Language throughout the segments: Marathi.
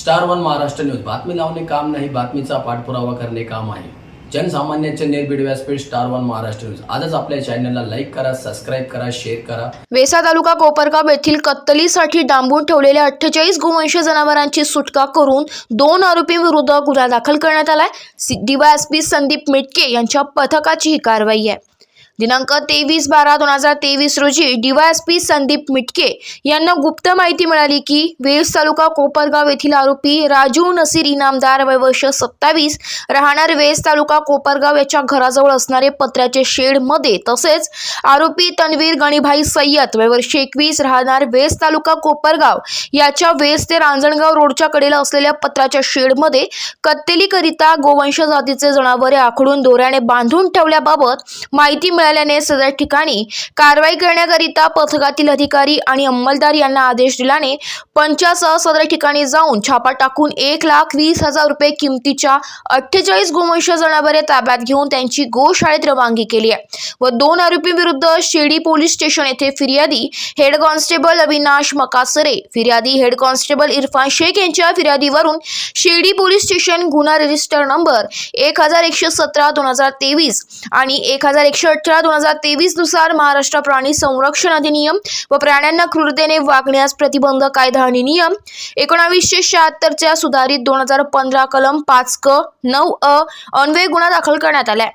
स्टार वन महाराष्ट्र न्यूज बातमी लावणे काम नाही, बातमीचा पाठपुरावा करणे काम आहे. जनसामान्यांचे निर्भीड व्यासपीठ स्टार वन महाराष्ट्र न्यूज. आजच आपल्या चॅनलला लाईक करा, सबस्क्राईब करा, शेअर करा. वेसा तालुका कोपरगाव येथील कत्तलीसाठी डांबून ठेवलेल्या 48 गोवंश जनावरांची सुटका करून 2 आरोपींविरुद्ध गुन्हा दाखल करण्यात आलाय. डीवायएसपी संदीप मिटके यांच्या पथकाची ही कारवाई आहे. दिनांक 23/12/2023 रोजी डीवायएसपी संदीप मिटके यांना गुप्त माहिती मिळाली की वेस तालुका कोपरगाव येथील आरोपी राजू नसीर इनामदार वय वर्ष 27 राहणार वेस तालुका कोपरगाव याच्या घराजवळ असणारे पत्र्याचे शेड मध्ये तसेच आरोपी तन्वीर गणीभाई सय्यद वय वर्ष 21 राहणार वेस तालुका कोपरगाव याच्या वेस ते रांजणगाव रोडच्या कडेला असलेल्या पत्र्याच्या शेड मध्ये कत्तलीकरिता गोवंश जातीचे जनावरे आखडून दोऱ्याने बांधून ठेवल्याबाबत माहिती मिळाल्याने सदर ठिकाणी कारवाई करण्याकरिता पथकातील अधिकारी आणि अंमलदार यांना आदेश दिल्याने पंचासह सदर ठिकाणी जाऊन छापा टाकून 1,20,000 रुपये किमतीच्या 48 गोवंश जनावरे ताब्यात घेऊन त्यांची गोशाळेत रवानगी केली आहे व 2 आरोपींविरुद्ध शिर्डी पोलीस स्टेशन येथे फिर्यादी हेड कॉन्स्टेबल अविनाश मकासरे, फिर्यादी हेड कॉन्स्टेबल इरफान शेख यांच्या फिर्यादीवरून शिर्डी पोलीस स्टेशन गुन्हा रजिस्टर नंबर 1117/2023 आणि 1118/2023 नुसार महाराष्ट्र प्राणी संरक्षण अधिनियम व प्राण्यांना क्रूरतेने वागण्यास प्रतिबंध कायदा आणि नियम 1976 च्या सुधारित 2015 कलम 5(क)(9)(अ) अन्वये गुन्हा दाखल करण्यात आलाय.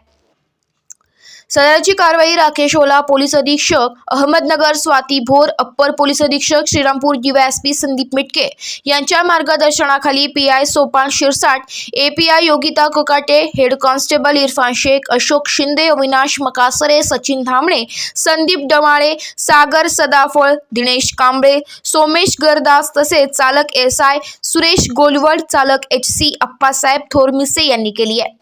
सदरची कारवाई राकेश ओला, पोलीस अधीक्षक अहमदनगर, स्वाती भोर, अप्पर पोलीस अधीक्षक श्रीरामपूर, डीवायएसपी संदीप मिटके यांच्या मार्गदर्शनाखाली PI Sopan Shirsat, API Yogita Kokate, head constable Irfan Shaikh, Ashok Shinde, Avinash Makasare, Sachin Dhamane, Sandeep Damale, Sagar Sadaphal, Dinesh Kamble, Somesh Gardas तसेच चालक एसआय सुरेश गोलवड, चालक HC अप्पासाहेब थोरमिसे यांनी केली आहे.